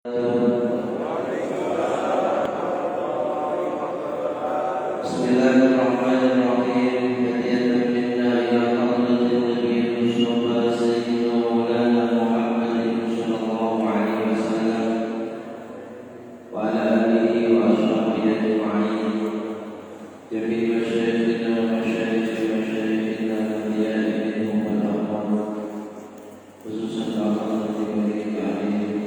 Bismillahirrahmanirrahim. Hadiyatan minna ila hadratin nabiyil mustafa sayyidina maulana Muhammadin sallallahu alaihi wasallam wa ala alihi wa ashabihi ajma'in. Jami'i masyayikhina wa masyayikhina hadiyatan minhum wal aqwam khususan ba'da diberi alaihi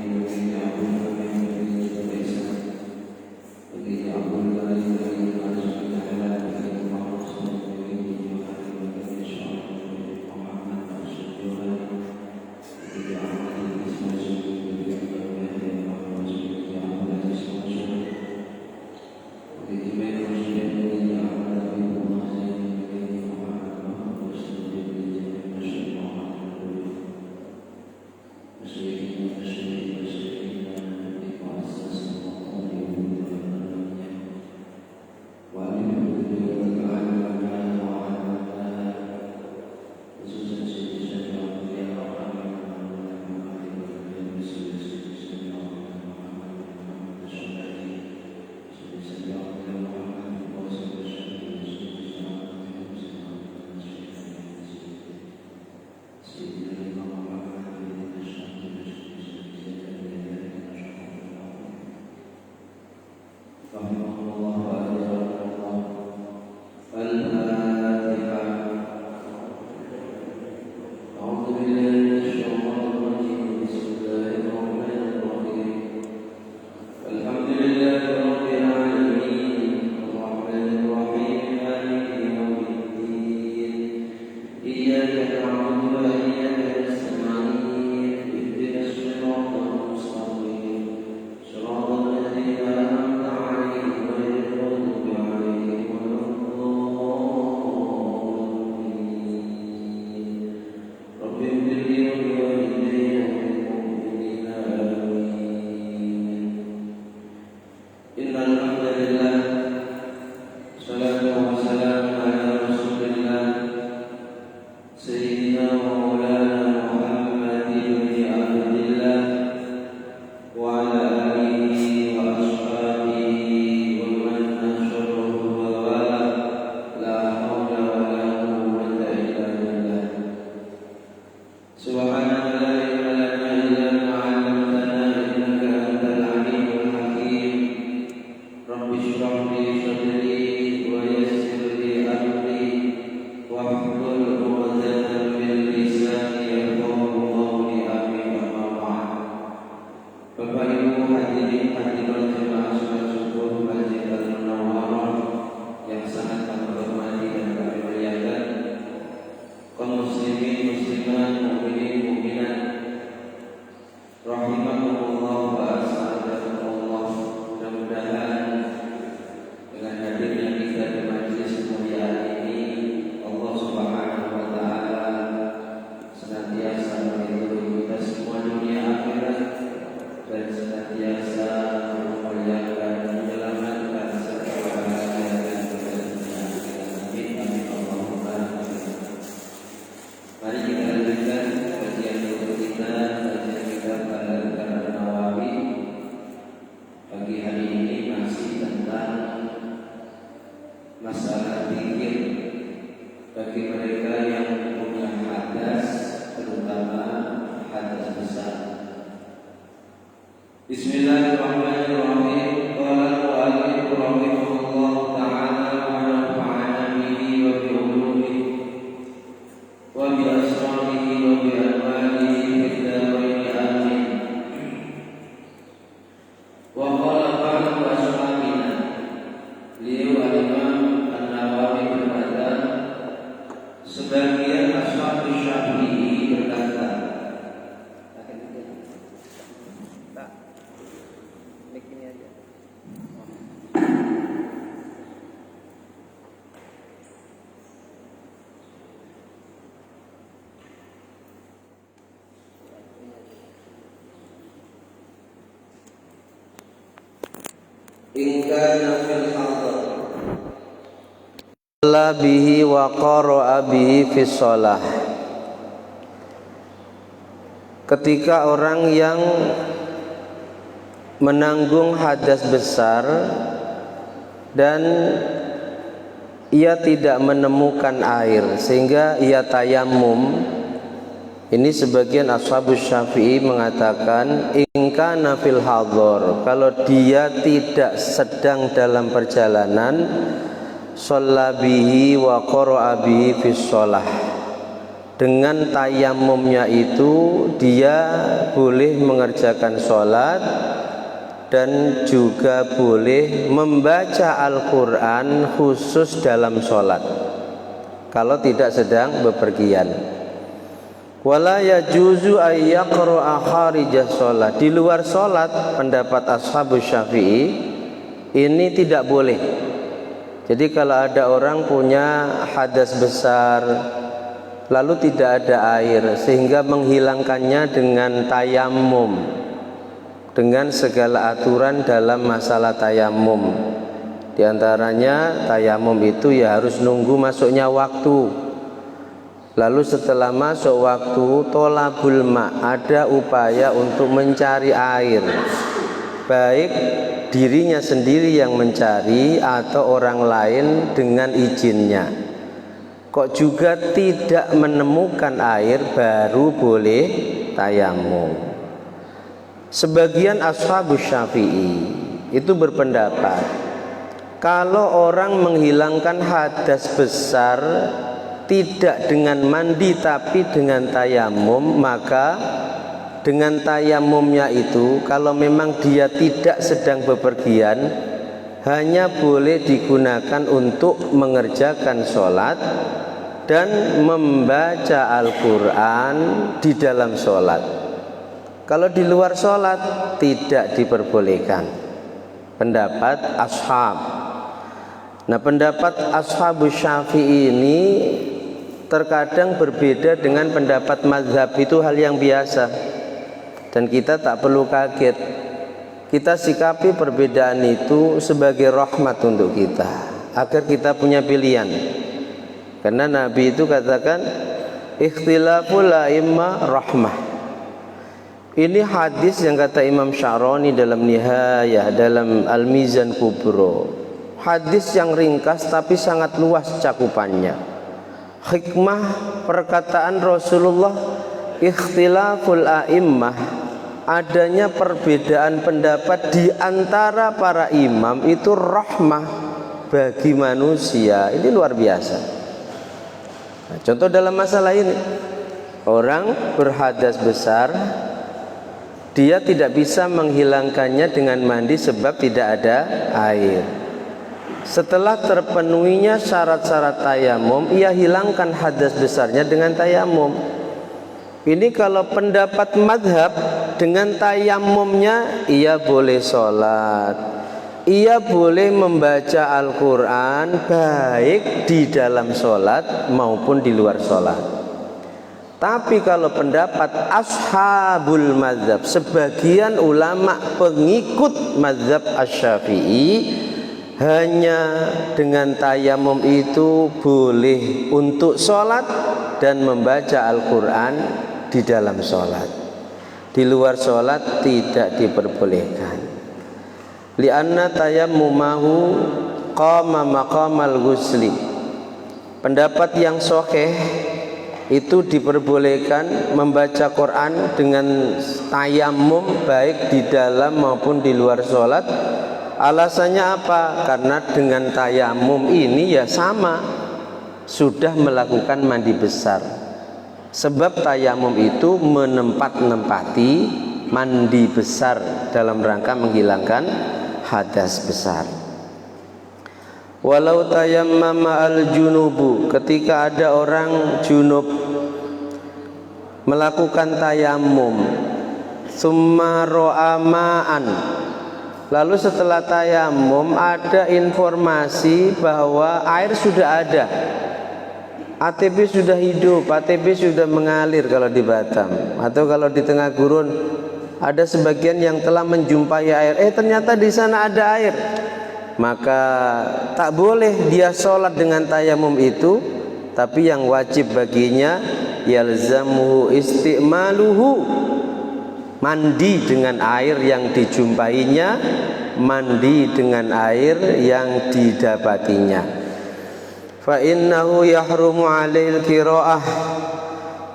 Bismillahirrahmanirrahim. Qala al-mu'allif rahimahullahu ta'ala wa nafa'ana bihi wa bi ulumihi wa bi asrarihi wa bi anwarihi fid dharain amin. Wa qala ba'du ashabina liu al-imam an-Nawawi berkata, sebagian ashab Syafi'i berkata, in kana fil hadar la bihi wa qara'a bihi fi shalah. Ketika orang yang menanggung hadas besar dan ia tidak menemukan air sehingga ia tayamum. Ini sebagian ashabus Syafi'i mengatakan in kana fil hadhar, kalau dia tidak sedang dalam perjalanan, shalla bihi wa qara'a bihi fis shalah. Dengan tayamumnya itu dia boleh mengerjakan sholat dan juga boleh membaca Al-Quran khusus dalam sholat kalau tidak sedang bepergian. Wala yajuzu ay yaqra'a kharijah sholat. Di luar sholat, pendapat ashabus Syafi'i ini tidak boleh. Jadi kalau ada orang punya hadas besar lalu tidak ada air sehingga menghilangkannya dengan tayamum, dengan segala aturan dalam masalah tayamum. Di antaranya tayamum itu ya harus nunggu masuknya waktu. Lalu setelah masuk waktu tolabul ma, ada upaya untuk mencari air, baik dirinya sendiri yang mencari atau orang lain dengan izinnya. Kok juga tidak menemukan air baru boleh tayamum. Sebagian ashabus Syafi'i itu berpendapat kalau orang menghilangkan hadas besar tidak dengan mandi tapi dengan tayamum, maka dengan tayamumnya itu kalau memang dia tidak sedang bepergian hanya boleh digunakan untuk mengerjakan sholat dan membaca Al-Quran di dalam sholat. Kalau di luar sholat tidak diperbolehkan. Pendapat ashab. Nah, pendapat ashabus Syafi'i ini terkadang berbeda dengan pendapat mazhab, itu hal yang biasa dan kita tak perlu kaget. Kita sikapi perbedaan itu sebagai rahmat untuk kita agar kita punya pilihan. Karena Nabi itu katakan ikhtilaful a'immah rahmah. Ini hadis yang kata Imam Syaroni dalam Nihayah, dalam Al-Mizan Kubro. Hadis yang ringkas tapi sangat luas cakupannya. Hikmah perkataan Rasulullah ikhtilaful a'immah, adanya perbedaan pendapat di antara para imam itu rahmah bagi manusia. Ini luar biasa. Nah, contoh dalam masalah ini, orang berhadas besar, dia tidak bisa menghilangkannya dengan mandi sebab tidak ada air. Setelah terpenuhinya syarat-syarat tayamum, ia hilangkan hadas besarnya dengan tayamum. Ini kalau pendapat madhab, dengan tayamumnya ia boleh sholat, ia boleh membaca Al-Quran baik di dalam sholat maupun di luar sholat. Tapi kalau pendapat ashabul madhab, sebagian ulama pengikut madhab Asy-Syafi'i, hanya dengan tayamum itu boleh untuk sholat dan membaca Al-Quran di dalam sholat. Di luar sholat tidak diperbolehkan. Lianna tayammumahu qama maqamal ghusli. Pendapat yang sahih itu diperbolehkan membaca Quran dengan tayammum baik di dalam maupun di luar sholat. Alasannya apa? Karena dengan tayamum ini ya sama, sudah melakukan mandi besar. Sebab tayamum itu menempati mandi besar dalam rangka menghilangkan hadas besar. Walau tayammama al-junubu, ketika ada orang junub melakukan tayamum, summa ro'amaan, lalu setelah tayamum ada informasi bahwa air sudah ada, ATP sudah hidup, ATP sudah mengalir kalau di Batam, atau kalau di tengah gurun ada sebagian yang telah menjumpai air, ternyata di sana ada air, maka tak boleh dia sholat dengan tayamum itu, tapi yang wajib baginya yalzamuhu istimaluhu, mandi dengan air yang dijumpainya, mandi dengan air yang didapatinya. Fa innahu yahrumu 'alail qiraah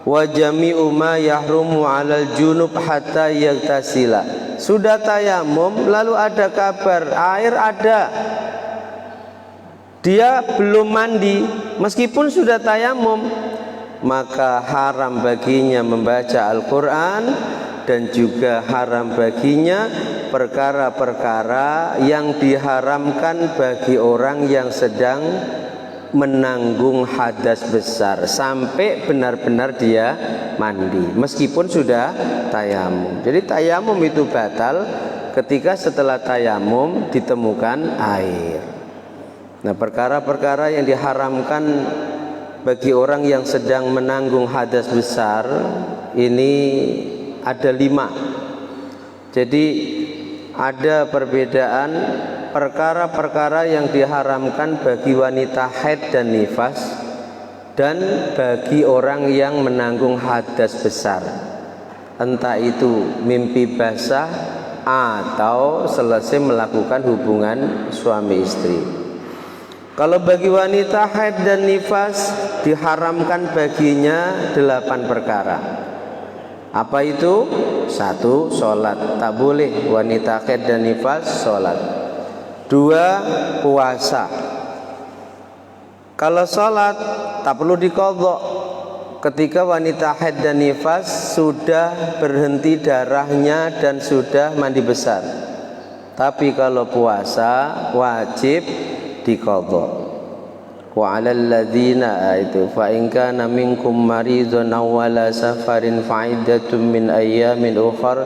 wa jami'u ma yahrumu 'alal junub hatta yaghtasila. Sudah tayamum lalu ada kabar air ada, dia belum mandi meskipun sudah tayamum, maka haram baginya membaca Al-Quran dan juga haram baginya perkara-perkara yang diharamkan bagi orang yang sedang menanggung hadas besar sampai benar-benar dia mandi meskipun sudah tayamum. Jadi tayamum itu batal ketika setelah tayamum ditemukan air. Nah, perkara-perkara yang diharamkan bagi orang yang sedang menanggung hadas besar ini ada 5. Jadi ada perbedaan perkara-perkara yang diharamkan bagi wanita haid dan nifas dan bagi orang yang menanggung hadas besar, entah itu mimpi basah atau selesai melakukan hubungan suami istri. Kalau bagi wanita haid dan nifas diharamkan baginya 8 perkara. Apa itu? 1. Sholat, tak boleh wanita haid dan nifas sholat. 2. Puasa. Kalau sholat tak perlu diqadha ketika wanita haid dan nifas sudah berhenti darahnya dan sudah mandi besar. Tapi kalau puasa wajib diqadha. Wa 'alal ladzina itu fa in kana minkum maridun aw ala safarin fa'iddatun min ayyamin ukhra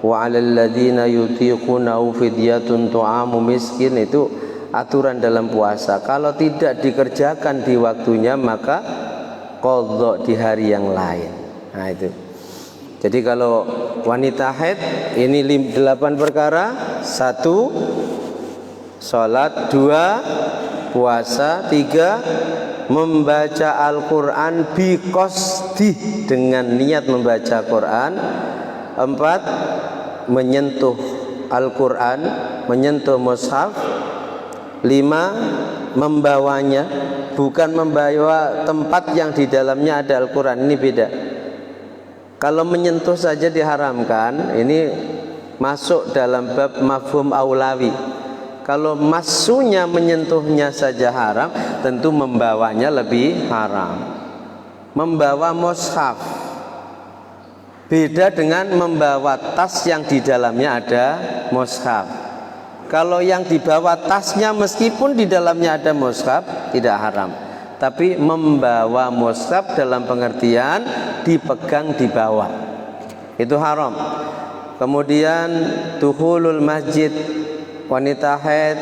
wa 'alal ladzina yutiquna fidyatun tu'amu miskin. Itu aturan dalam puasa. Kalau tidak dikerjakan di waktunya maka qadha di hari yang lain. Nah itu. Jadi kalau wanita haid ini 8 perkara. 1. Salat. 2. Puasa. 3. Membaca Al-Quran biqasdi, dengan niat membaca Quran. 4. Menyentuh Al-Quran, menyentuh mushaf. 5. Membawanya, bukan membawa tempat yang di dalamnya ada Al-Quran. Ini beda. Kalau menyentuh saja diharamkan, ini masuk dalam bab mafhum aulawi. Kalau masuknya menyentuhnya saja haram, tentu membawanya lebih haram. Membawa mushaf beda dengan membawa tas yang di dalamnya ada mushaf. Kalau yang dibawa tasnya meskipun di dalamnya ada mushaf tidak haram, tapi membawa mushaf dalam pengertian dipegang di bawah itu haram. Kemudian dukhulul masjid, wanita haid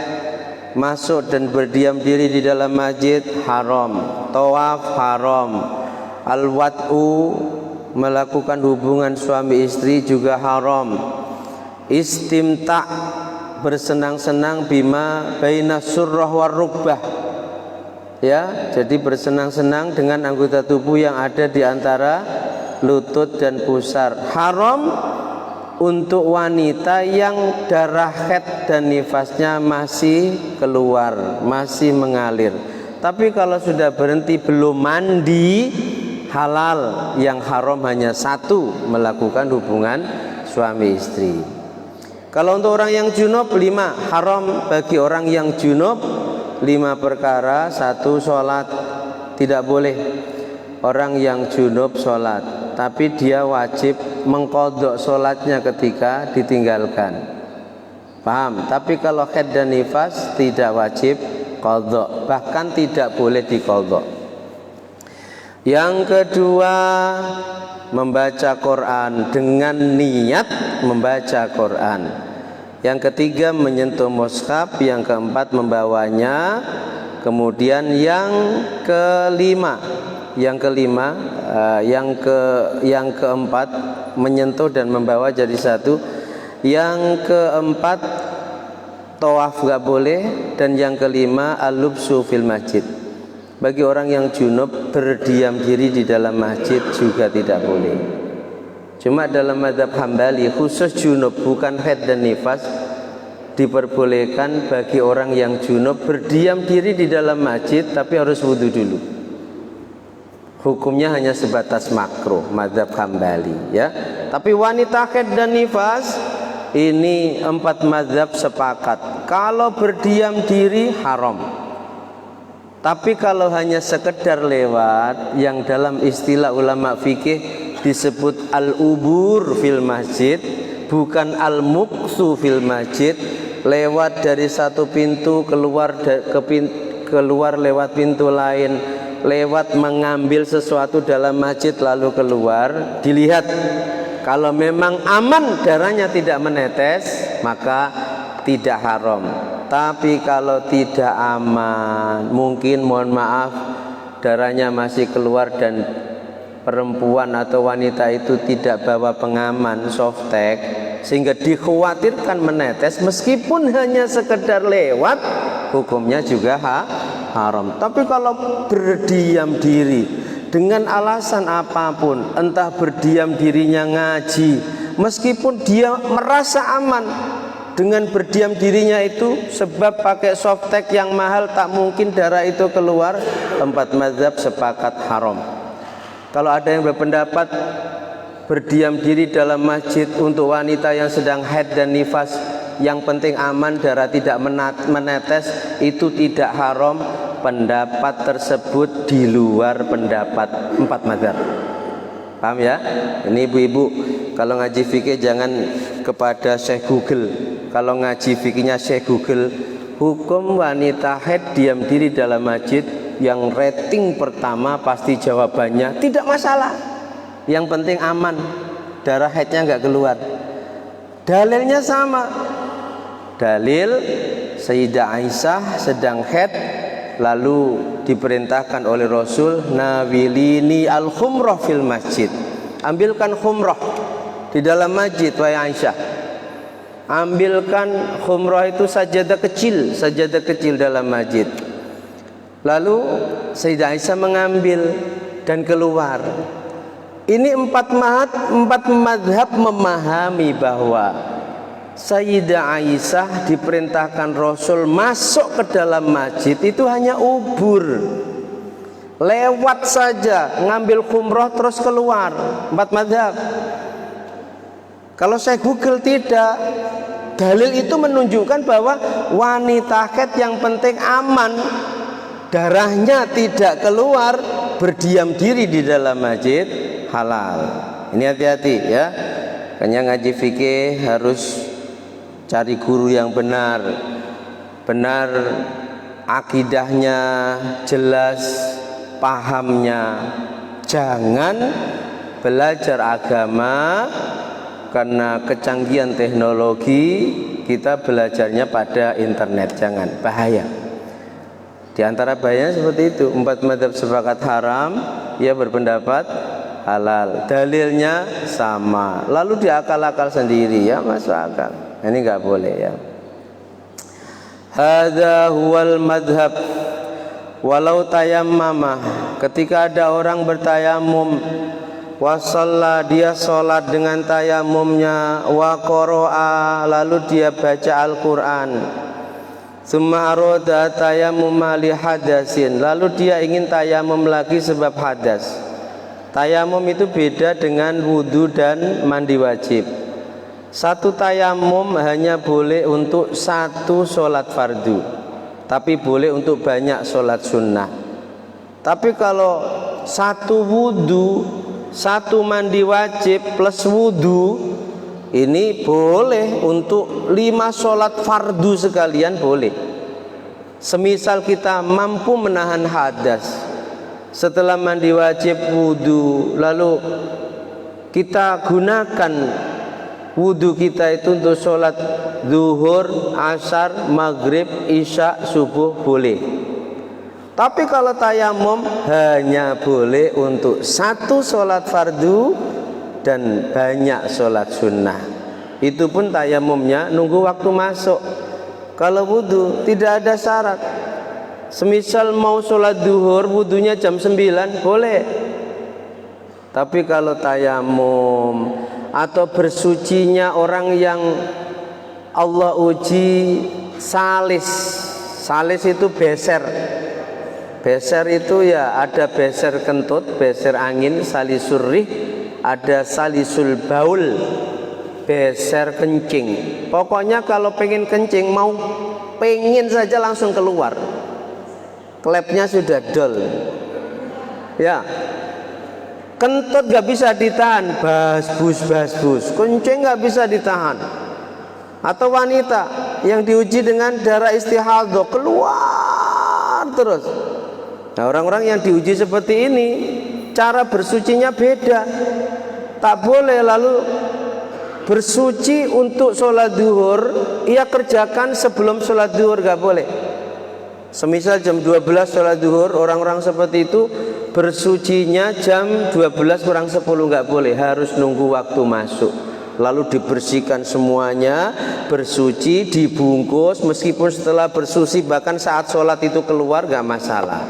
masuk dan berdiam diri di dalam masjid haram. Tawaf haram. Al-wad'u, melakukan hubungan suami istri juga haram. Istimta', bersenang-senang bima baina surrah war rukbah, ya, jadi bersenang-senang dengan anggota tubuh yang ada di antara lutut dan pusar. Haram untuk wanita yang darah haid dan nifasnya masih keluar, masih mengalir. Tapi kalau sudah berhenti belum mandi, halal. Yang haram hanya 1, melakukan hubungan suami istri. Kalau untuk orang yang junub 5, haram bagi orang yang junub 5 perkara. 1. Sholat, tidak boleh orang yang junub sholat, tapi dia wajib mengqadha sholatnya ketika ditinggalkan. Paham? Tapi kalau haid dan nifas tidak wajib qadha, bahkan tidak boleh diqadha. Yang kedua, membaca Quran dengan niat membaca Quran. Yang ketiga, menyentuh mushaf. Yang keempat, membawanya. Kemudian yang kelima, yang keempat menyentuh dan membawa jadi 1. Yang keempat, tawaf gak boleh. Dan yang kelima, al-lubsu fil masjid. Bagi orang yang junub berdiam diri di dalam masjid juga tidak boleh. Cuma dalam mazhab Hambali khusus junub bukan haid dan nifas diperbolehkan bagi orang yang junub berdiam diri di dalam masjid tapi harus wudhu dulu. Hukumnya hanya sebatas makruh mazhab Hambali ya. Tapi wanita haid dan nifas ini 4 mazhab sepakat kalau berdiam diri haram. Tapi kalau hanya sekedar lewat, yang dalam istilah ulama fikih disebut al-ubur fil masjid, bukan al-muqsu fil masjid, lewat dari satu pintu keluar lewat pintu lain, lewat mengambil sesuatu dalam masjid lalu keluar, dilihat kalau memang aman darahnya tidak menetes maka tidak haram. Tapi kalau tidak aman, mungkin mohon maaf darahnya masih keluar dan perempuan atau wanita itu tidak bawa pengaman softtek sehingga dikhawatirkan menetes, meskipun hanya sekedar lewat, hukumnya juga haram. Tapi kalau berdiam diri dengan alasan apapun, entah berdiam dirinya ngaji, meskipun dia merasa aman dengan berdiam dirinya itu, sebab pakai softtek yang mahal tak mungkin darah itu keluar, 4 mazhab sepakat haram. Kalau ada yang berpendapat berdiam diri dalam masjid untuk wanita yang sedang haid dan nifas, yang penting aman darah tidak menetes, itu tidak haram, pendapat tersebut di luar pendapat 4 mazhab. Paham ya? Ini ibu-ibu kalau ngaji fikih jangan kepada Syekh Google. Kalau ngaji fikihnya Syekh Google, hukum wanita haid diam diri dalam masjid, yang rating pertama pasti jawabannya tidak masalah. Yang penting aman, darah haidnya nggak keluar. Dalilnya sama. Dalil Sayyidah Aisyah sedang haid, lalu diperintahkan oleh Rasul, nawilini al-khumrah fil masjid, ambilkan khumrah di dalam masjid wahai Aisyah. Ambilkan khumrah itu sajadah kecil dalam masjid. Lalu Sayyidah Aisyah mengambil dan keluar. Ini 4 mazhab memahami bahwa Sayyidah Aisyah diperintahkan Rasul masuk ke dalam masjid itu hanya ubur, lewat saja, ngambil khumrah terus keluar. 4 mazhab. Kalau saya Google tidak, dalil itu menunjukkan bahwa wanita haid yang penting aman, darahnya tidak keluar, berdiam diri di dalam masjid halal. Ini hati-hati ya. Makanya ngaji fikih harus cari guru yang benar akidahnya jelas, pahamnya. Jangan belajar agama karena kecanggihan teknologi kita belajarnya pada internet, jangan, bahaya. Di antara bahayanya seperti itu. 4 mazhab sepakat haram, ia berpendapat halal, dalilnya sama, lalu diakal-akal sendiri, ya masuk akal. Ini nggak boleh ya. Hadza huwal madhab. Walau tayammama, ketika ada orang bertayamum, wasalla, dia sholat dengan tayamumnya, wa qara'a, lalu dia baca Al-Quran, summa aroda tayamum li hadasin, lalu dia ingin tayamum lagi sebab hadas. Tayamum itu beda dengan wudhu dan mandi wajib. Satu tayamum hanya boleh untuk 1 sholat fardu, tapi boleh untuk banyak sholat sunnah. Tapi kalau 1 wudhu, 1 mandi wajib plus wudhu, ini boleh untuk 5 sholat fardu sekalian boleh. Semisal kita mampu menahan hadas, setelah mandi wajib wudhu, lalu kita gunakan wudhu kita itu untuk sholat zuhur, asar, maghrib, isya, subuh boleh. Tapi kalau tayamum hanya boleh untuk 1 sholat fardu dan banyak sholat sunnah. Itu pun tayamumnya nunggu waktu masuk. Kalau wudhu tidak ada syarat. Semisal mau sholat duhur, wudhunya jam 9 boleh. Tapi kalau tayamum atau bersucinya orang yang Allah uji salis. Salis itu beser. Beser itu ya ada beser kentut, beser angin, salisurrih, ada salisul baul, beser kencing. Pokoknya kalau pengen kencing, mau pengen saja langsung keluar. Klepnya sudah dol. Ya. Kentut gak bisa ditahan, basbus. Kencing gak bisa ditahan. Atau wanita yang diuji dengan darah istihadhah, keluar terus. Nah, orang-orang yang diuji seperti ini, cara bersucinya beda. Tak boleh lalu bersuci untuk sholat duhur, ia kerjakan sebelum sholat duhur, gak boleh. Semisal jam 12 sholat duhur, orang-orang seperti itu bersucinya jam 12 kurang 10, nggak boleh, harus nunggu waktu masuk, lalu dibersihkan semuanya, bersuci, dibungkus, meskipun setelah bersuci bahkan saat sholat itu keluar nggak masalah.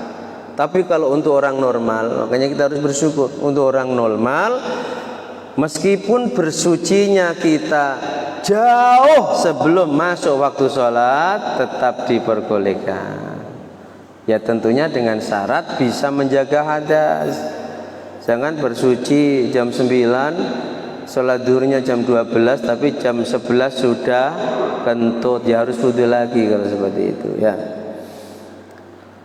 Tapi kalau untuk orang normal, makanya kita harus bersyukur, untuk orang normal meskipun bersucinya kita jauh sebelum masuk waktu sholat, tetap diperbolehkan. Ya tentunya dengan syarat bisa menjaga hadas. Jangan bersuci jam 9, sholat duhurnya jam 12, tapi jam 11 sudah kentut, ya harus wudu lagi kalau seperti itu ya.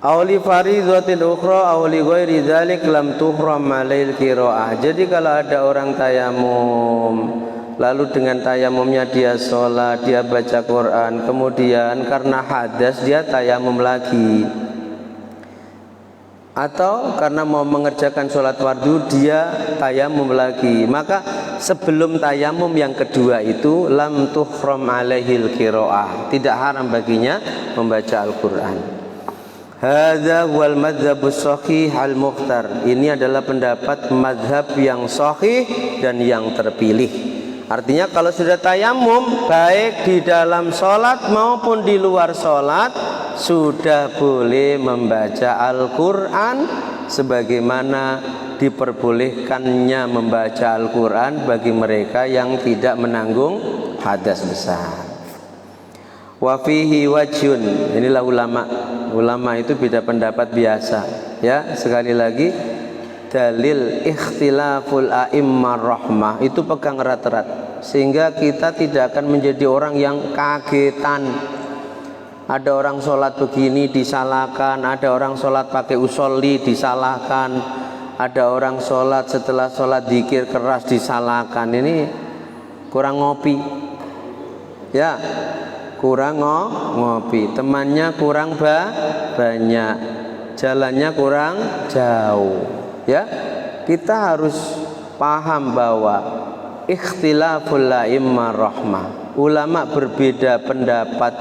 Auli faridhatin ukhra auli ghairi dzalik lam tuhram alail qiraah. Jadi kalau ada orang tayamum, lalu dengan tayamumnya dia sholat, dia baca Quran, kemudian karena hadas dia tayamum lagi, atau karena mau mengerjakan sholat fardu dia tayamum lagi, maka sebelum tayamum yang kedua itu lam tuhram alaihil qiraah, tidak haram baginya membaca Al-Quran. Hadza wal madzhabus shahih al mukhtar. Ini adalah pendapat mazhab yang sahih dan yang terpilih. Artinya kalau sudah tayamum, baik di dalam sholat maupun di luar sholat, sudah boleh membaca Al-Quran sebagaimana diperbolehkannya membaca Al-Quran bagi mereka yang tidak menanggung hadas besar. Wa fihi wajhun. Inilah ulama. Ulama itu beda pendapat biasa. Ya, sekali lagi, dalil ikhtilaful a'immah rahmah itu pegang erat-erat, sehingga kita tidak akan menjadi orang yang kagetan. Ada orang sholat begini disalahkan, ada orang sholat pakai usolli disalahkan, ada orang sholat setelah sholat zikir keras disalahkan. Ini kurang ngopi, ya, kurang ngopi, temannya kurang banyak, jalannya kurang jauh. Ya, kita harus paham bahwa ikhtilaful a'immah rahmah. Ulama berbeda pendapat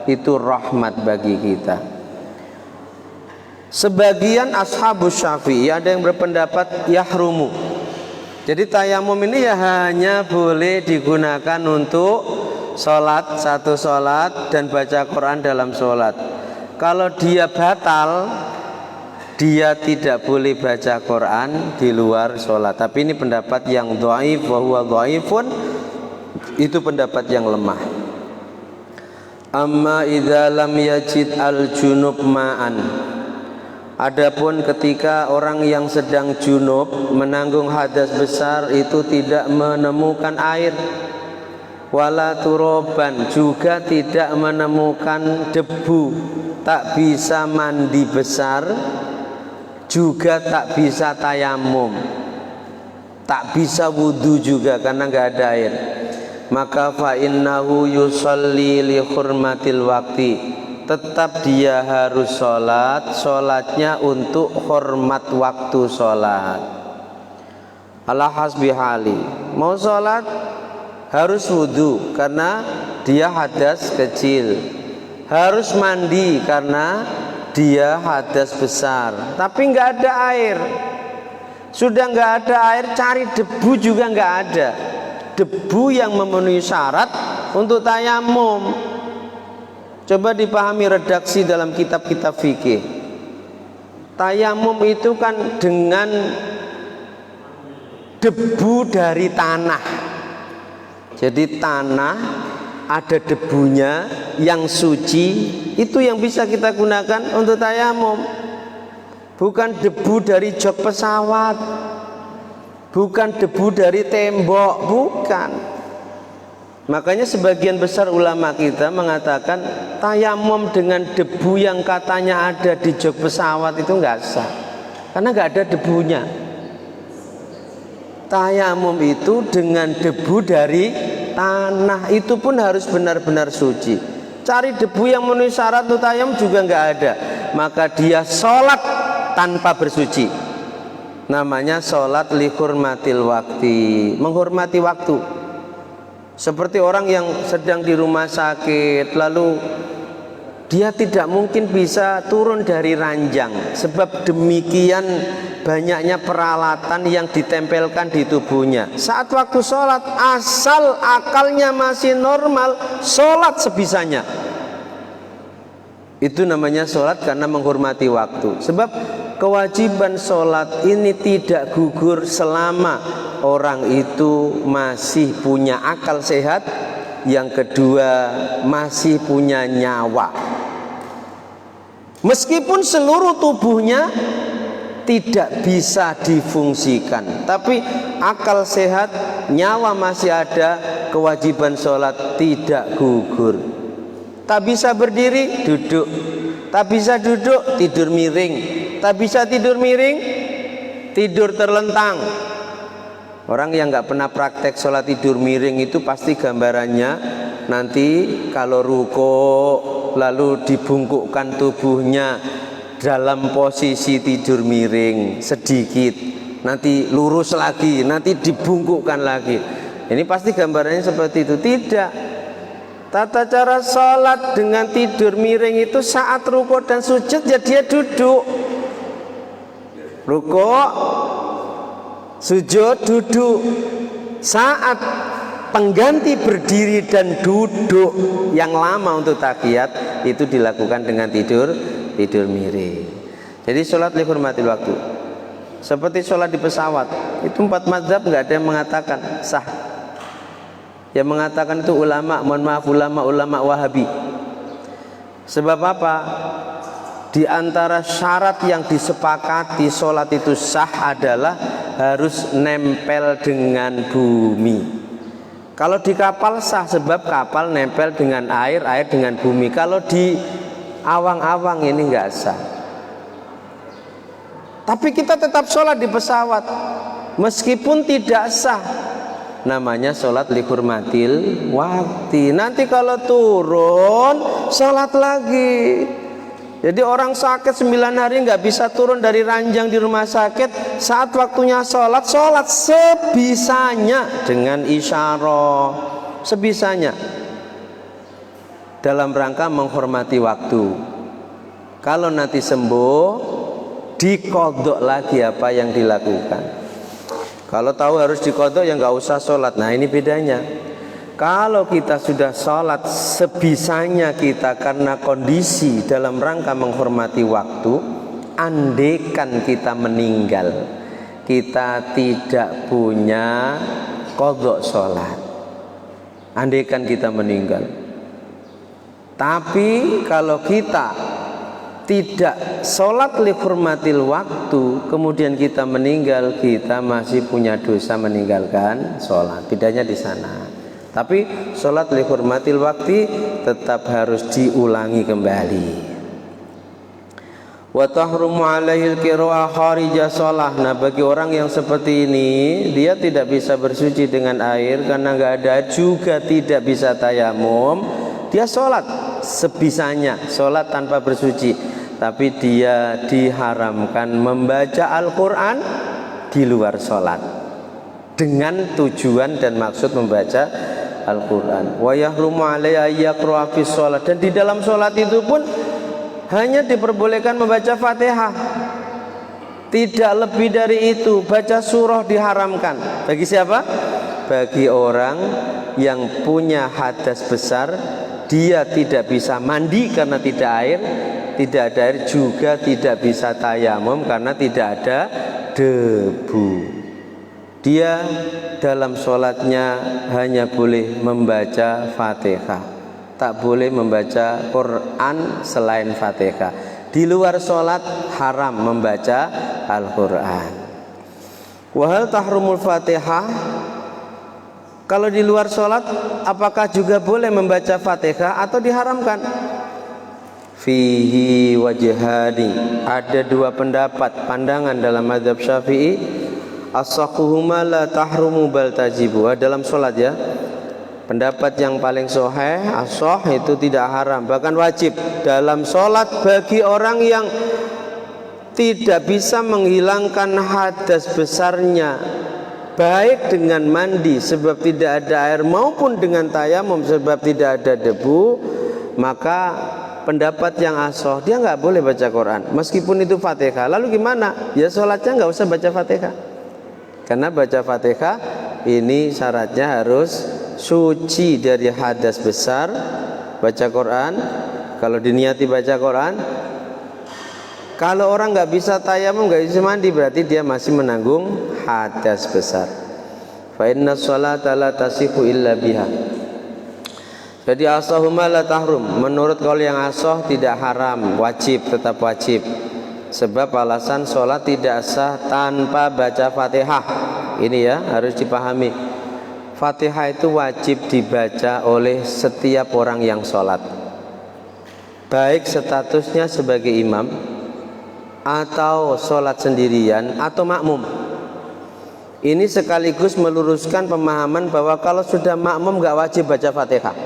itu rahmat bagi kita. Sebagian ashabus syafi'i ada yang berpendapat yahrumu. Jadi tayamum ini ya hanya boleh digunakan untuk sholat, satu sholat, dan baca Quran dalam sholat. Kalau dia batal, dia tidak boleh baca Quran di luar sholat. Tapi ini pendapat yang dhaif, wa huwa dhaifun, itu pendapat yang lemah. Amma idza lam yajid al-junub ma'an. Adapun ketika orang yang sedang junub menanggung hadas besar itu tidak menemukan air, wala turoban, juga tidak menemukan debu, tak bisa mandi besar, juga tak bisa tayamum, tak bisa wudu juga karena nggak ada air, maka fa innahu yusalli li hurmatil waqti, tetap dia harus sholat, sholatnya untuk hormat waktu sholat. Ala hasbi hali, mau sholat harus wudu karena dia hadas kecil, harus mandi karena dia hadas besar, tapi nggak ada air. Sudah nggak ada air, cari debu juga nggak ada. Debu yang memenuhi syarat untuk tayamum. Coba dipahami redaksi dalam kitab-kitab fikih. Tayamum itu kan dengan debu dari tanah. Jadi tanah ada debunya yang suci, itu yang bisa kita gunakan untuk tayamum. Bukan debu dari jok pesawat, bukan debu dari tembok, bukan. Makanya sebagian besar ulama kita mengatakan tayamum dengan debu yang katanya ada di jok pesawat itu nggak sah, karena nggak ada debunya. Tayamum itu dengan debu dari tanah, itu pun harus benar-benar suci. Cari debu yang memenuhi syarat untuk tayamum juga nggak ada, maka dia sholat tanpa bersuci. Namanya sholat li hurmatil wakti, menghormati waktu. Seperti orang yang sedang di rumah sakit, lalu dia tidak mungkin bisa turun dari ranjang, sebab demikian banyaknya peralatan yang ditempelkan di tubuhnya. Saat waktu sholat, asal akalnya masih normal, sholat sebisanya. Itu namanya sholat karena menghormati waktu. Sebab kewajiban sholat ini tidak gugur selama orang itu masih punya akal sehat. Yang kedua, masih punya nyawa. Meskipun seluruh tubuhnya tidak bisa difungsikan, tapi akal sehat, nyawa masih ada, kewajiban sholat tidak gugur. Tak bisa berdiri, duduk. Tak bisa duduk, tidur miring. Tak bisa tidur miring, tidur terlentang. Orang yang nggak pernah praktek sholat tidur miring itu pasti gambarannya nanti kalau ruko lalu dibungkukkan tubuhnya dalam posisi tidur miring sedikit, nanti lurus lagi, nanti dibungkukkan lagi. Ini pasti gambarannya seperti itu. Tidak. Tata cara sholat dengan tidur miring itu saat ruko dan sujud ya dia duduk. Ruko, sujud, duduk. Saat pengganti berdiri dan duduk yang lama untuk tahiyat itu dilakukan dengan tidur miring. Jadi sholat li hurmatil waktu. Seperti sholat di pesawat, itu 4 mazhab nggak ada yang mengatakan sah. Yang mengatakan itu ulama, mohon maaf, ulama Wahabi. Sebab apa? Di antara syarat yang disepakati sholat itu sah adalah harus nempel dengan bumi. Kalau di kapal sah sebab kapal nempel dengan air, air dengan bumi. Kalau di awang-awang ini enggak sah. Tapi kita tetap sholat di pesawat meskipun tidak sah. Namanya sholat li hurmatil wakti. Nanti kalau turun sholat lagi. Jadi orang sakit 9 hari nggak bisa turun dari ranjang di rumah sakit, saat waktunya sholat, sholat sebisanya dengan isyarah, sebisanya dalam rangka menghormati waktu. Kalau nanti sembuh, dikodok lagi apa yang dilakukan. Kalau tahu harus dikodok ya nggak usah sholat. Nah ini bedanya. Kalau kita sudah sholat sebisanya kita karena kondisi dalam rangka menghormati waktu, andekan kita meninggal, kita tidak punya qadha sholat. Andekan kita meninggal. Tapi kalau kita tidak sholat li hurmatil waktu, kemudian kita meninggal, kita masih punya dosa meninggalkan sholat. Bedanya di sana. Tapi sholat li hurmatil waktu tetap harus diulangi kembali. Wa tahrumu alaihil qira'ah kharija shalah. Nah, bagi orang yang seperti ini, dia tidak bisa bersuci dengan air karena nggak ada, juga tidak bisa tayamum. Dia sholat sebisanya, sholat tanpa bersuci. Tapi dia diharamkan membaca Al-Quran di luar sholat dengan tujuan dan maksud membaca Al-Quran. Wa yahrumu alaihi yaqra'a fi sholat. Dan di dalam sholat itu pun hanya diperbolehkan membaca Fatihah, tidak lebih dari itu. Baca surah diharamkan. Bagi siapa? Bagi orang yang punya hadas besar, dia tidak bisa mandi karena tidak ada air, juga tidak bisa tayamum karena tidak ada debu. dia dalam sholatnya hanya boleh membaca Fatihah, tak boleh membaca Quran selain Fatihah. Di luar sholat haram membaca Al-Quran. Wahal tahrumul Fatihah, kalau di luar sholat apakah juga boleh membaca Fatihah atau diharamkan? Fihi wajhani, ada dua pendapat pandangan dalam mazhab Syafi'i. As-saquhuma la tahrumu bal tajibu, dalam sholat ya. Pendapat yang paling sahih as-sah itu tidak haram, bahkan wajib dalam sholat bagi orang yang tidak bisa menghilangkan hadas besarnya, baik dengan mandi sebab tidak ada air maupun dengan tayamum sebab tidak ada debu. Maka pendapat yang as-sah, dia nggak boleh baca Quran meskipun itu Fatihah. Lalu gimana? Ya sholatnya nggak usah baca Fatihah, karena baca Fatihah ini syaratnya harus suci dari hadas besar. Baca Quran, kalau diniati baca Quran, kalau orang nggak bisa tayamum, nggak bisa mandi, berarti dia masih menanggung hadas besar. Fa inna sholata la tasihu illa biha. Jadi asahuma la tahrum, menurut kaul yang asah tidak haram, wajib, tetap wajib. Sebab alasan sholat tidak sah tanpa baca Fatihah. Ini ya harus dipahami. Fatihah itu wajib dibaca oleh setiap orang yang sholat, baik statusnya sebagai imam atau sholat sendirian atau makmum. Ini sekaligus meluruskan pemahaman bahwa kalau sudah makmum gak wajib baca Fatihah.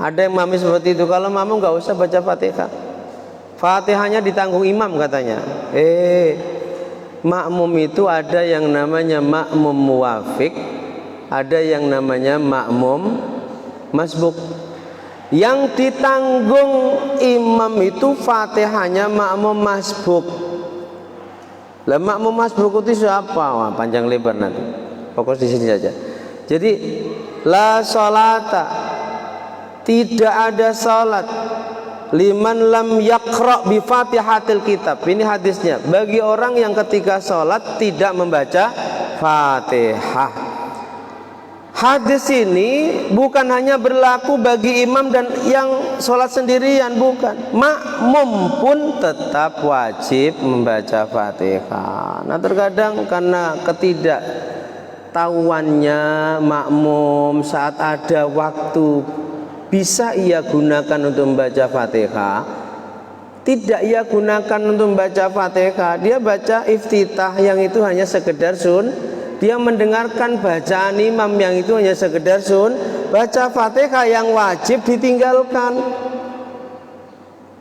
Ada yang memahami seperti itu, kalau makmum gak usah baca Fatihah, Fatihahnya ditanggung imam katanya. Makmum itu ada yang namanya makmum muwafiq, ada yang namanya makmum masbuk. Yang ditanggung imam itu Fatihahnya makmum masbuk. Lah makmum masbuk itu siapa? Wah, panjang lebar nanti. Fokus di sini saja. Jadi la sholata, tidak ada salat liman lam yaqra bi Fatihatil kitab. Ini hadisnya, bagi orang yang ketika salat tidak membaca Fatihah. Hadis ini bukan hanya berlaku bagi imam dan yang sholat sendirian, bukan. Makmum pun tetap wajib membaca Fatihah. Nah terkadang karena ketidaktahuannya makmum saat ada waktu bisa ia gunakan untuk membaca Fatihah, tidak ia gunakan untuk membaca Fatihah, dia baca iftitah yang itu hanya sekedar dia mendengarkan bacaan imam yang itu hanya sekedar baca Fatihah yang wajib ditinggalkan.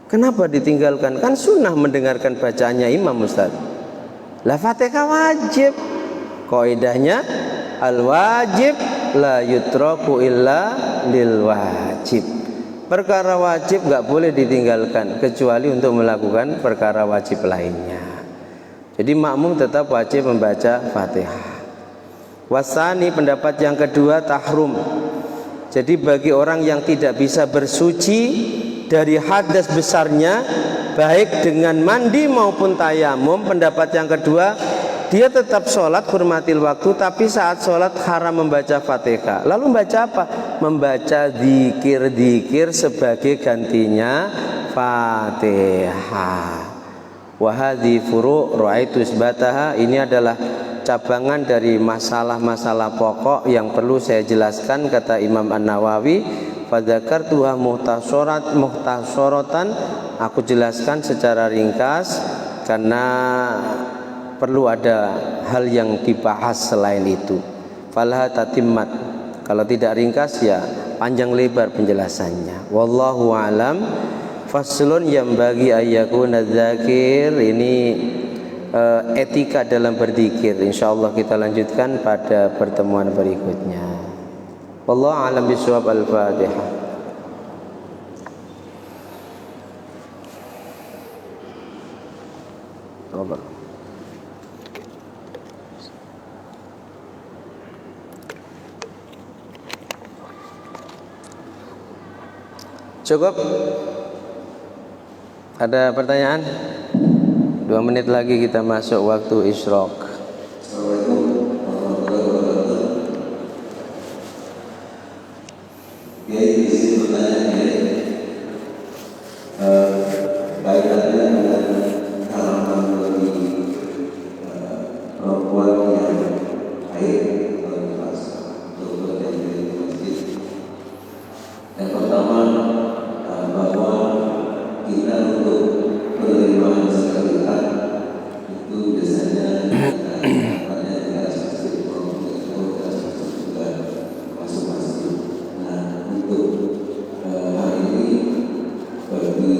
Kenapa ditinggalkan? Kan sunnah mendengarkan bacaannya imam, Ustaz. Lah Fatihah wajib. Kaidahnya al wajib la yutraku illa lil wajib. Perkara wajib gak boleh ditinggalkan kecuali untuk melakukan perkara wajib lainnya. Jadi makmum tetap wajib membaca Fatihah. Wasani, pendapat yang kedua, tahrum. Jadi bagi orang yang tidak bisa bersuci dari hadas besarnya baik dengan mandi maupun tayamum, pendapat yang kedua, dia tetap sholat hurmatil waktu, tapi saat sholat haram membaca Fatihah. Lalu membaca apa? Membaca zikir-zikir sebagai gantinya Fatihah. Wahadhi furu' ru'aitu isbataha. Ini adalah cabangan dari masalah-masalah pokok yang perlu saya jelaskan, kata Imam An-Nawawi. Fadzakartuha muhtasorotan, aku jelaskan secara ringkas karena perlu ada hal yang dibahas selain itu. Falha tatimmat, kalau tidak ringkas ya panjang lebar penjelasannya. Wallahu alam. Faslun yang bagi ayyakuna dzakir, ini etika dalam berzikir. Insyaallah kita lanjutkan pada pertemuan berikutnya. Wallahu a'lam bishawab. Al-Fatihah. Cukup? Ada pertanyaan? 2 menit lagi kita masuk waktu isyraq. Yang pertama, bahwa kita untuk penerimaan sekalian itu biasanya masing-masing. Nah, untuk hal ini bagi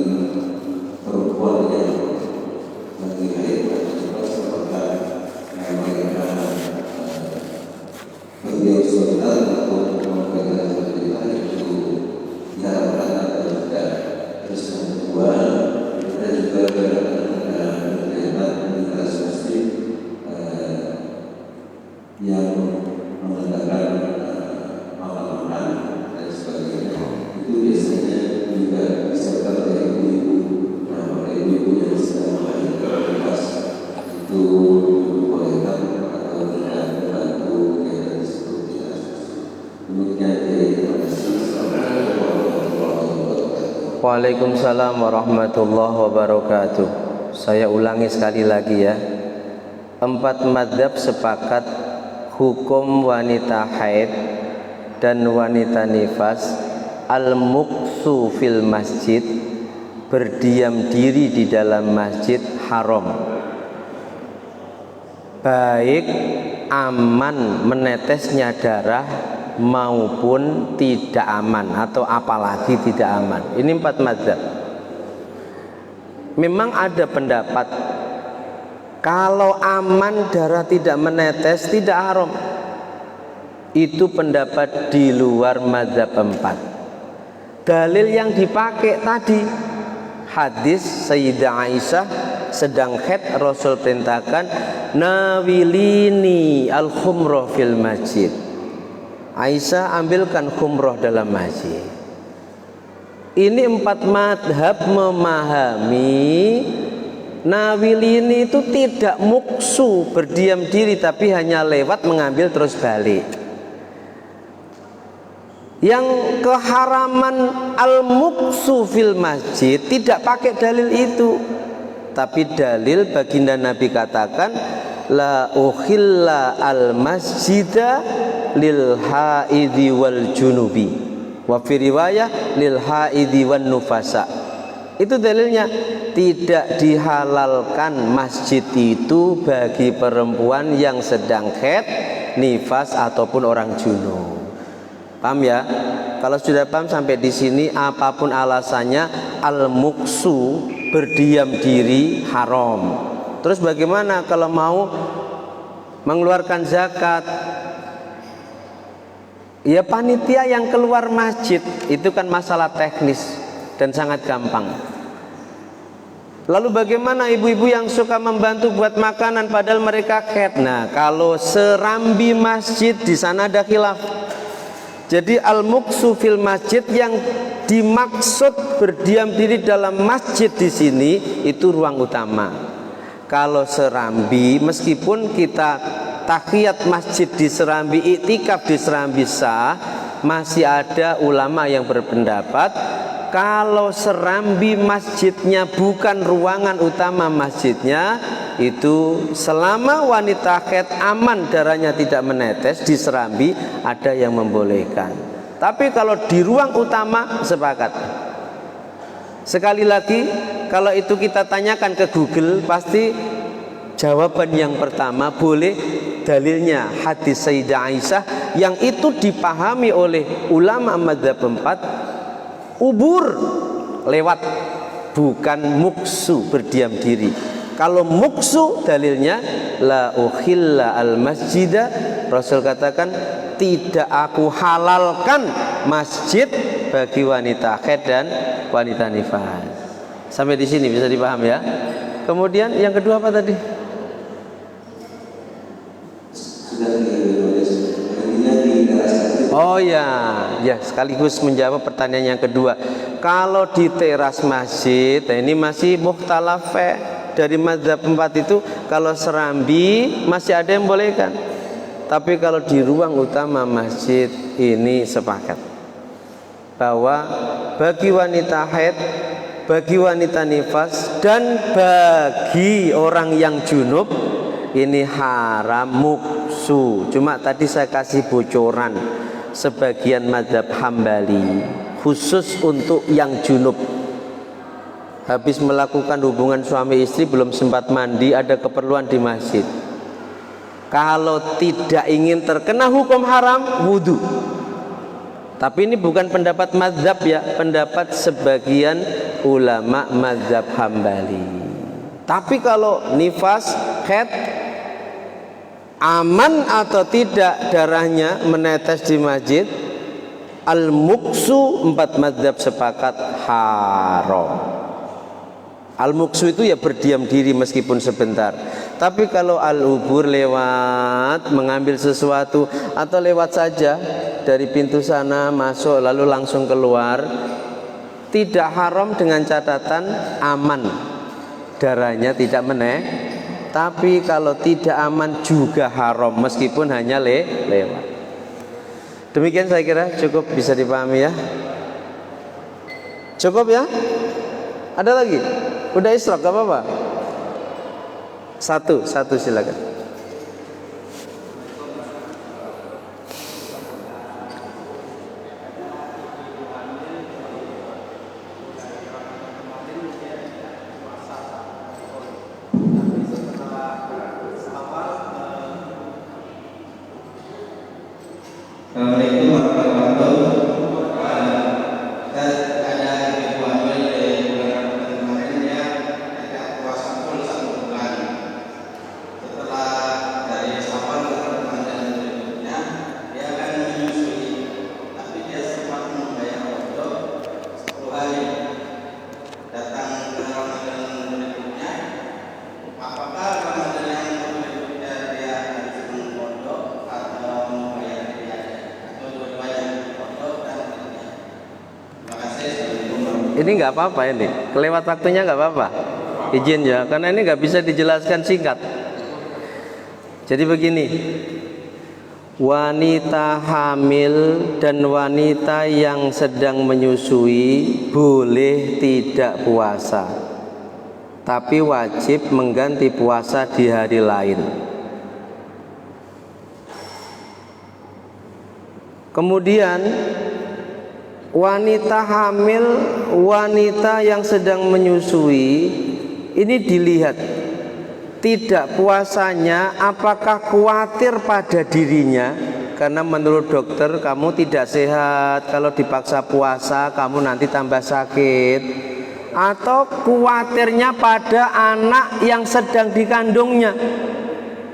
perempuan yang lagi haid apakah mereka beliau sebentar untuk memberikan cerita itu diharapkan atau tidak. Terus yang kedua, kita juga melihat komunitas muslim yang mengadakan makan-makan dan sebagainya, itu biasanya juga disertai oleh ibu-ibu. Nah, oleh ibu-ibu yang sedang melahirkan itu dibolehkan atau tidak membantu kegiatan tersebut tidak. Demikian, terima kasih. Assalamualaikum warahmatullahi wabarakatuh. Waalaikumsalam warahmatullahi wabarakatuh. Saya ulangi sekali lagi ya. 4 madzhab sepakat hukum wanita haid dan wanita nifas al-muqsu fil masjid, berdiam diri di dalam masjid haram, baik aman menetesnya darah maupun tidak aman atau apalagi tidak aman. Ini 4 madzhab. Memang ada pendapat kalau aman darah tidak menetes tidak haram. Itu pendapat di luar madzhab 4. Dalil yang dipakai tadi hadis Sayyidah Aisyah sedang haid, Rasul perintahkan nawilini al-khumrah fil masjid. Aisyah ambilkan khumrah dalam masjid. Ini 4 madhab memahami nawilini itu tidak muksu berdiam diri, tapi hanya lewat mengambil terus balik. Yang keharaman al-muksu fil masjid tidak pakai dalil itu, tapi dalil baginda Nabi katakan la ukhilla al masjida lil haidi wal junubi wa fi riwayah lil haidi wan nufasa. Itu dalilnya, tidak dihalalkan masjid itu bagi perempuan yang sedang haid, nifas ataupun orang junub. Paham ya? Kalau sudah paham sampai di sini, apapun alasannya al-muksu berdiam diri haram. Terus bagaimana kalau mau mengeluarkan zakat? Ya panitia yang keluar masjid, itu kan masalah teknis dan sangat gampang. Lalu bagaimana ibu-ibu yang suka membantu buat makanan padahal mereka haid? Nah, kalau serambi masjid di sana ada khilaf. Jadi al-muksu fil masjid yang dimaksud berdiam diri dalam masjid di sini itu ruang utama. Kalau serambi, meskipun kita tahiyat masjid di serambi, iktikaf di serambi sah, masih ada ulama yang berpendapat kalau serambi masjidnya bukan ruangan utama masjidnya, itu selama wanita haid aman darahnya tidak menetes di serambi, ada yang membolehkan. Tapi kalau di ruang utama sepakat. Sekali lagi, kalau itu kita tanyakan ke Google, pasti jawaban yang pertama boleh. Dalilnya hadis Sayyidah Aisyah yang itu dipahami oleh ulama madzhab 4, ubur lewat, bukan muksu berdiam diri. Kalau muksu dalilnya la ukhilla al masjidah, Rasul katakan tidak aku halalkan masjid bagi wanita haid dan wanita nifas. Sampai di sini bisa dipaham ya. Kemudian yang kedua apa tadi? Oh ya, ya sekaligus menjawab pertanyaan yang kedua. Kalau di teras masjid, nah ini masih mukhtalaf dari mazhab 4 itu, kalau serambi masih ada yang bolehkan. Tapi kalau di ruang utama masjid ini sepakat bahwa bagi wanita haid, bagi wanita nifas, dan bagi orang yang junub ini haram muksu. Cuma tadi saya kasih bocoran, sebagian mazhab Hambali khusus untuk yang junub. Habis melakukan hubungan suami istri belum sempat mandi, ada keperluan di masjid. Kalau tidak ingin terkena hukum haram, wudhu. Tapi ini bukan pendapat mazhab ya, pendapat sebagian ulama mazhab Hambali. Tapi kalau nifas, haid, aman atau tidak darahnya menetes di masjid, al-muksu 4 mazhab sepakat haram. Al-muksu itu ya berdiam diri meskipun sebentar. Tapi kalau al-ubur lewat, mengambil sesuatu atau lewat saja dari pintu sana masuk lalu langsung keluar, tidak haram dengan catatan aman, darahnya tidak meneh. Tapi kalau tidak aman juga haram meskipun hanya lewat. Demikian saya kira cukup bisa dipahami ya. Cukup ya? Ada lagi? Udah isyraq gak apa-apa? Satu silakan. Assalamualaikum warahmatullahi wabarakatuh. Ada ibu hamil dari bulan kemarin dia tidak puasa full 1 bulan. Setelah dari Syawal ke Ramadan berikutnya dia akan menyusui, tapi dia sempat membayar kodok 10 hari. Datang ke Ramadan berikutnya, apakah Ramadan yang berikutnya dia harus mengkodok atau membayar dia? Ini nggak apa-apa ini, kelewat waktunya nggak apa-apa, izin ya, karena ini nggak bisa dijelaskan singkat. Jadi begini, wanita hamil dan wanita yang sedang menyusui boleh tidak puasa, tapi wajib mengganti puasa di hari lain. Kemudian wanita hamil, wanita yang sedang menyusui, ini dilihat tidak puasanya apakah khawatir pada dirinya, karena menurut dokter kamu tidak sehat, kalau dipaksa puasa kamu nanti tambah sakit, atau khawatirnya pada anak yang sedang dikandungnya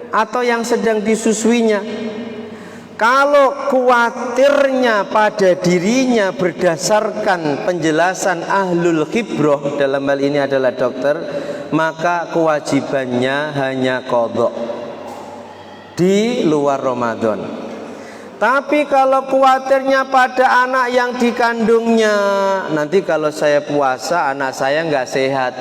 atau yang sedang disusuinya. Kalau khawatirnya pada dirinya berdasarkan penjelasan ahlul khibrah, dalam hal ini adalah dokter, maka kewajibannya hanya qadha di luar Ramadan. Tapi kalau khawatirnya pada anak yang dikandungnya, nanti kalau saya puasa anak saya nggak sehat.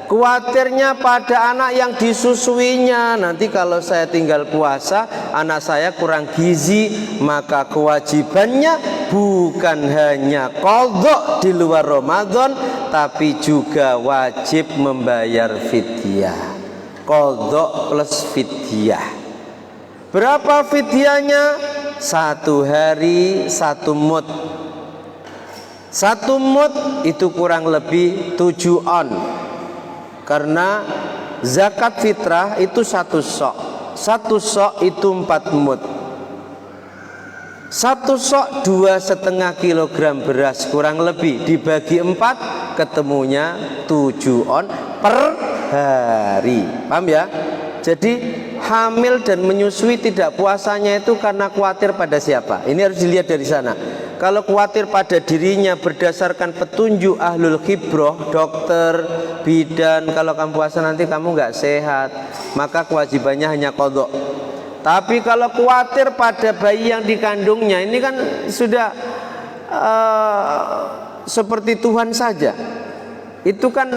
Khawatirnya pada anak yang disusuinya, nanti kalau saya tinggal puasa anak saya kurang gizi, maka kewajibannya bukan hanya qadha di luar Ramadan, tapi juga wajib membayar fidyah. Qadha plus fidyah. Berapa fidyahnya? 1 hari 1 mud. 1 mud itu kurang lebih 7 on. Karena zakat fitrah itu 1 sok. 1 sok itu 4 mud. 1 sok 2,5 kilogram beras kurang lebih, dibagi 4 ketemunya 7 on per hari. Paham ya? Jadi hamil dan menyusui tidak puasanya itu karena khawatir pada siapa? Ini harus dilihat dari sana. Kalau khawatir pada dirinya berdasarkan petunjuk ahlul khibrah, dokter, bidan, kalau kamu puasa nanti kamu nggak sehat, maka kewajibannya hanya qadha. Tapi kalau khawatir pada bayi yang dikandungnya, ini kan sudah seperti Tuhan saja. Itu kan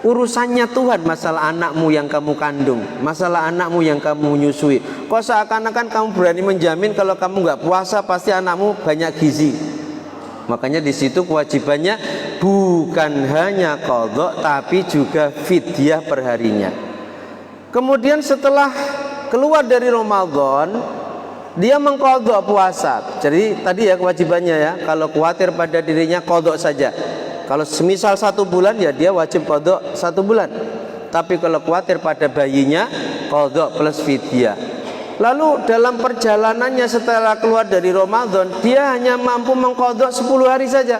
urusannya Tuhan, masalah anakmu yang kamu kandung, masalah anakmu yang kamu menyusui. Kok seakan-akan kamu berani menjamin kalau kamu nggak puasa pasti anakmu banyak gizi. Makanya di situ kewajibannya bukan hanya qadha tapi juga fidyah perharinya. Kemudian setelah keluar dari Ramadan, dia mengqadha puasa. Jadi tadi ya kewajibannya ya, kalau khawatir pada dirinya qadha saja. Kalau semisal 1 bulan ya dia wajib qadha 1 bulan. Tapi kalau khawatir pada bayinya, qadha plus fidyah. Lalu dalam perjalanannya setelah keluar dari Ramadan, dia hanya mampu mengqadha 10 hari saja.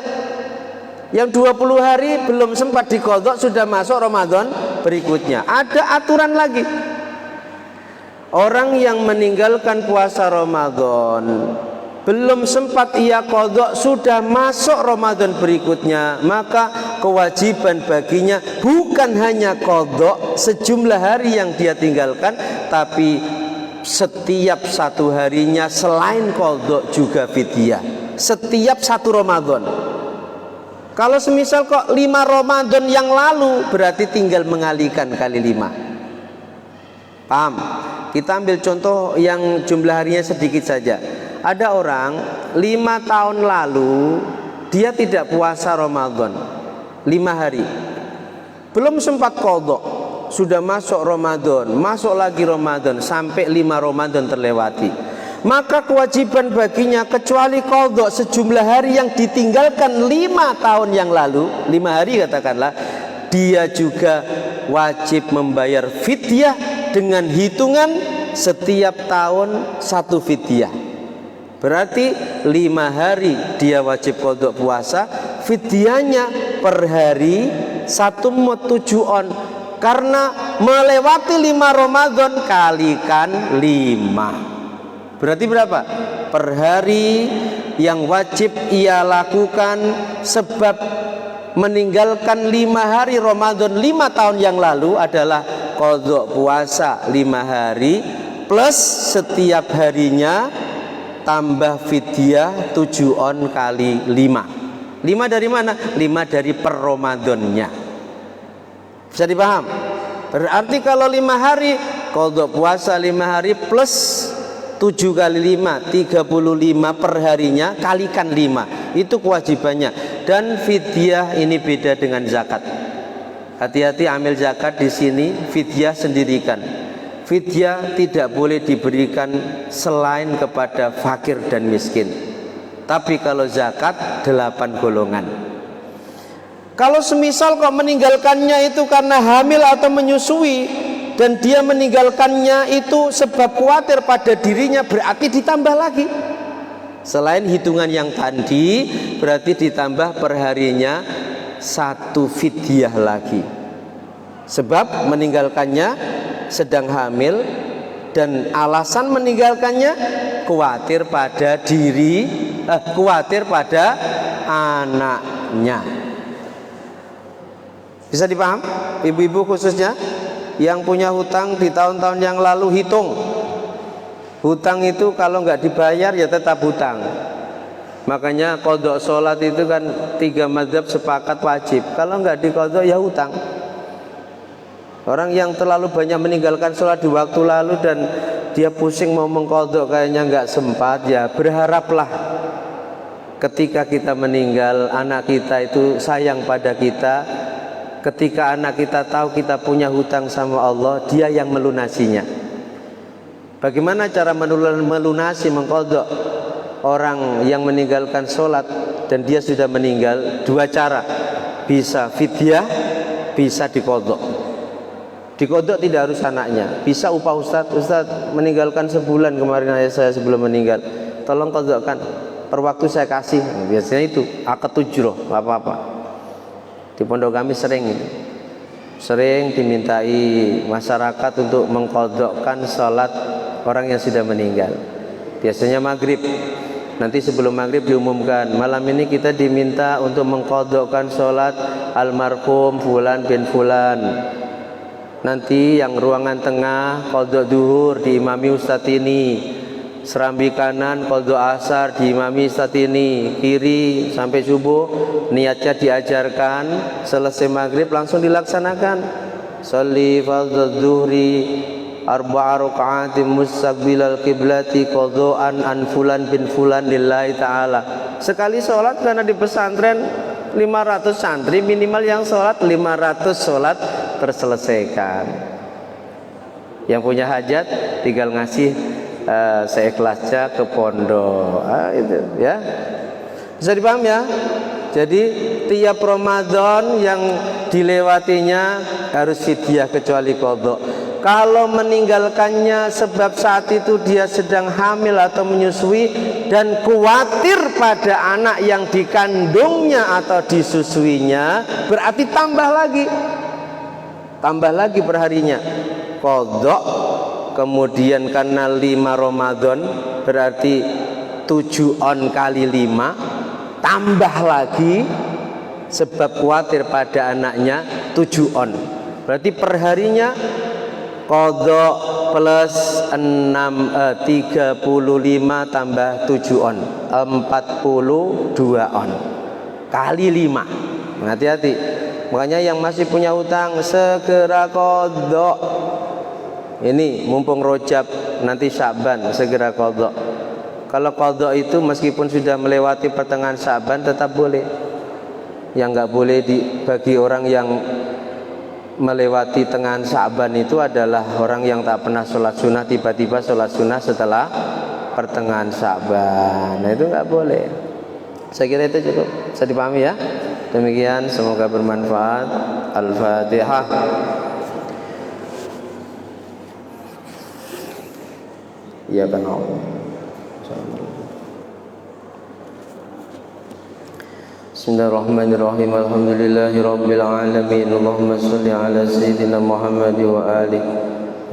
Yang 20 hari belum sempat diqadha sudah masuk Ramadan berikutnya. Ada aturan lagi. Orang yang meninggalkan puasa Ramadan belum sempat ia qadha sudah masuk Ramadan berikutnya, maka kewajiban baginya bukan hanya qadha sejumlah hari yang dia tinggalkan, tapi setiap 1 harinya selain qadha juga fidyah. Setiap 1 Ramadan. Kalau semisal kok 5 Ramadan yang lalu, berarti tinggal mengalihkan kali 5. Paham? Kita ambil contoh yang jumlah harinya sedikit saja. Ada orang 5 tahun lalu dia tidak puasa Ramadan 5 hari, belum sempat qadha, sudah masuk Ramadan, masuk lagi Ramadan, sampai 5 Ramadan terlewati. Maka kewajiban baginya kecuali qadha sejumlah hari yang ditinggalkan 5 tahun yang lalu, 5 hari katakanlah, dia juga wajib membayar fidyah dengan hitungan setiap tahun 1 fidyah. Berarti 5 hari dia wajib qadha puasa, fidyahnya per hari 1 mud 7 on. Karena melewati 5 Ramadan kalikan 5. Berarti berapa? Per hari yang wajib ia lakukan sebab meninggalkan 5 hari Ramadan 5 tahun yang lalu adalah qadha puasa 5 hari plus setiap harinya tambah fidyah 7 on kali 5. 5 dari mana? 5 dari per Ramadannya. Bisa dipaham? Berarti kalau 5 hari qadha puasa 5 hari plus 7 kali 5 35 per harinya kalikan 5. Itu kewajibannya. Dan fidyah ini beda dengan zakat. Hati-hati ambil zakat di sini, fidyah sendirikan. Fidyah tidak boleh diberikan selain kepada fakir dan miskin. Tapi kalau zakat 8 golongan. Kalau semisal kok meninggalkannya itu karena hamil atau menyusui, dan dia meninggalkannya itu sebab khawatir pada dirinya, berarti ditambah lagi. Selain hitungan yang tadi, berarti ditambah perharinya 1 fidyah lagi. Sebab meninggalkannya sedang hamil, dan alasan meninggalkannya khawatir pada khawatir pada anaknya. Bisa dipaham? Ibu-ibu khususnya yang punya hutang di tahun-tahun yang lalu, hitung. Hutang itu kalau nggak dibayar ya tetap hutang. Makanya qadha sholat itu kan 3 mazhab sepakat wajib. Kalau nggak diqadha ya hutang. Orang yang terlalu banyak meninggalkan sholat di waktu lalu dan dia pusing mau mengqadha kayaknya nggak sempat, ya berharaplah ketika kita meninggal anak kita itu sayang pada kita. Ketika anak kita tahu kita punya hutang sama Allah, dia yang melunasinya. Bagaimana cara melunasi mengqadha orang yang meninggalkan sholat dan dia sudah meninggal? 2 cara, bisa fidyah, bisa diqadha. Diqadha tidak harus anaknya, bisa upah Ustaz meninggalkan sebulan kemarin ayah saya sebelum meninggal, tolong qadhakan per waktu saya kasih. Biasanya itu akad ujroh, nggak apa-apa. Di pondok kami sering dimintai masyarakat untuk mengqadhakan sholat orang yang sudah meninggal. Biasanya maghrib. Nanti sebelum maghrib diumumkan, malam ini kita diminta untuk mengqadhakan sholat almarhum fulan bin fulan. Nanti yang ruangan tengah qadha duhur diimami Ustadz ini, serambi kanan qadha asar diimami Ustadz ini, kiri sampai subuh niatnya diajarkan, selesai maghrib langsung dilaksanakan. Sholli fardhu dzuhri 4 raka'atin mustaqbilal qiblati qadhaan an fulan bin fulan lillahi ta'ala. Sekali sholat, karena di pesantren 500 santri minimal yang sholat 500 sholat terselesaikan. Yang punya hajat tinggal ngasih seikhlasnya ke pondok. Itu ya. Bisa dipaham ya? Jadi tiap Ramadan yang dilewatinya harus fidyah kecuali qadha. Kalau meninggalkannya sebab saat itu dia sedang hamil atau menyusui dan khawatir pada anak yang dikandungnya atau disusuinya, berarti tambah lagi perharinya qadha. Kemudian karena 5 Ramadan berarti 7 on kali 5, tambah lagi sebab khawatir pada anaknya 7 on. Berarti perharinya qadha plus 35 tambah 7 on, 42 on kali 5. Hati-hati. Makanya yang masih punya utang segera qadha. Ini mumpung Rajab, nanti Sya'ban segera qadha. Kalau qadha itu meskipun sudah melewati pertengahan Sya'ban tetap boleh. Yang enggak boleh bagi orang yang melewati tengahan Sya'ban itu adalah orang yang tak pernah sholat sunnah, tiba-tiba sholat sunnah setelah pertengahan Sya'ban. Nah itu nggak boleh. Saya kira itu cukup, bisa dipahami ya. Demikian, semoga bermanfaat. Al-Fatihah. Ya kan Allah. Bismillahirrahmanirrahim. Alhamdulillahirabbil alamin. Allahumma shalli ala sayyidina Muhammad wa ali.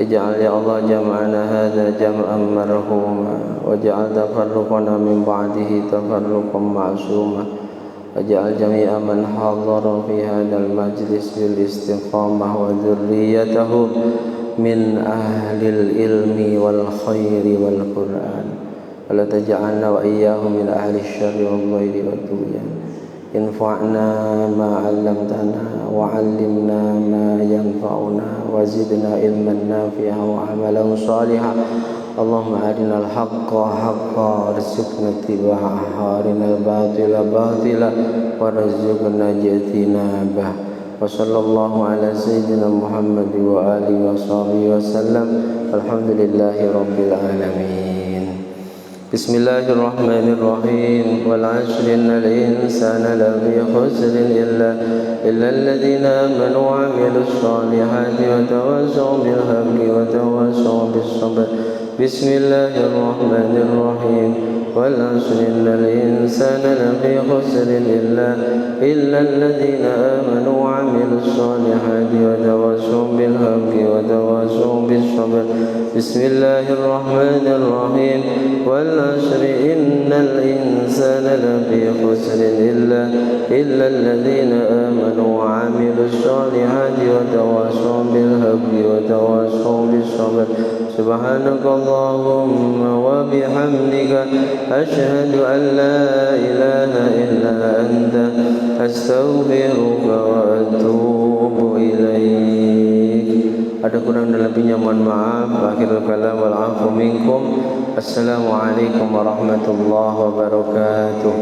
Ij'al ya Allah jam'ana hadza jam'an marhuma waj'al tafarruqana min ba'dihi tafarruqan ma'suma waj'al jami'a man hadhara fi hadzal majlis bil istiqamah wa dzurriyyatahu min ahlil ilmi wal khairi wal Qur'an wa la taj'alna wa iyyahum min ahli syarri wal ghairi wad dunya. Infa'na ma 'allamtana wa 'allimna ma yanfa'una wa zidna ilman nafi'a wa 'amalan shalihan. Allahumma arinal haqqa haqqan warzuqna ittiba'ahu, arinal batila batila warzuqna ijtinabah. Wa sallallahu ala sayyidina Muhammad wa alihi wa sahbihi wa sallam. Alhamdulillahi rabbil alamin. Bismillahirrahmanirrahim. Wal 'ashri innal insana lafi khusrin illa alladhina amanu wa 'amilus solihati wa tawassaw bil haqqi wa tawassaw bis sabr. Bismillahirrahmanirrahim. Wal 'ashri innal insana lafi khusrin illa alladhina amanu wa 'amilus solihati wa tawassaw bil haqqi wa tawassaw bis sabr. Bismillahirrahmanirrahim. Wal 'ashri innal insana lafi khusrin illa alladhina amanu wa 'amilus solihati wa tawassaw bil haqqi wa tawassaw bis sabr. Subhanakallahumma wa bihamdika asyhadu an la ilaha illa anta astaghfiruka wa atubu ilaik. Ada kurang dan lebihnya mohon maaf. Akhirul kalam wal 'afwu minkum. Assalamualaikum warahmatullahi wabarakatuh.